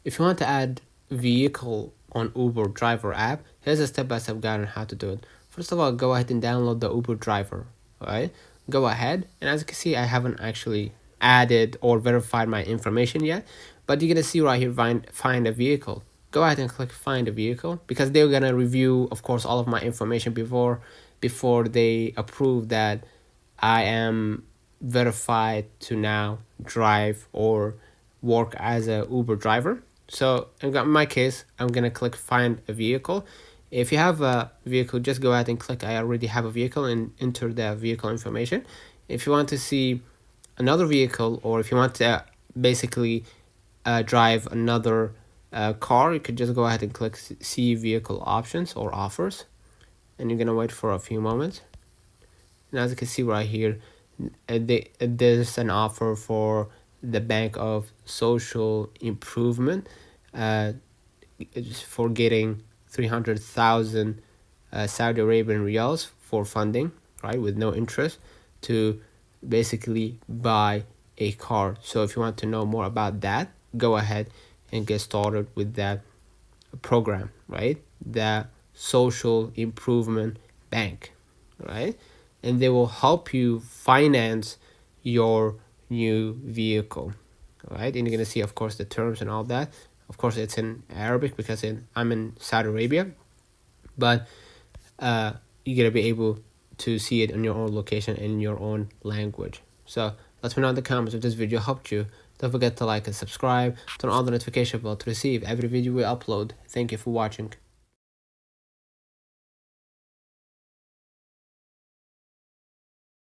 if you want to add vehicle on Uber driver app, here's a step-by-step guide on how to do it. First of all, go ahead and download the Uber driver. All right, go ahead, and as you can see, I haven't actually added or verified my information yet, but you're gonna see right here, find a vehicle. Go ahead and click find a vehicle, because they're gonna review, of course, all of my information before they approve that I am verified to now drive or work as a Uber driver. So in my case, I'm gonna click find a vehicle. If you have a vehicle, just go ahead and click I already have a vehicle and enter the vehicle information. If you want to see another vehicle, or if you want to basically drive another car, you could just go ahead and click see vehicle options or offers, and you're gonna wait for a few moments. And as you can see right here, there's an offer for the Bank of Social Improvement for getting 300,000 Saudi Arabian riyals for funding, right, with no interest, to basically buy a car. So if you want to know more about that, go ahead and get started with that program, right? The Social Improvement Bank, right? And they will help you finance your new vehicle, right? And you're gonna see, of course, the terms and all that. Of course, it's in Arabic because I'm in Saudi Arabia, but you're gonna be able to see it in your own location in your own language. So let me know in the comments if this video helped you. Don't forget to like and subscribe, turn on the notification bell to receive every video we upload. Thank you for watching.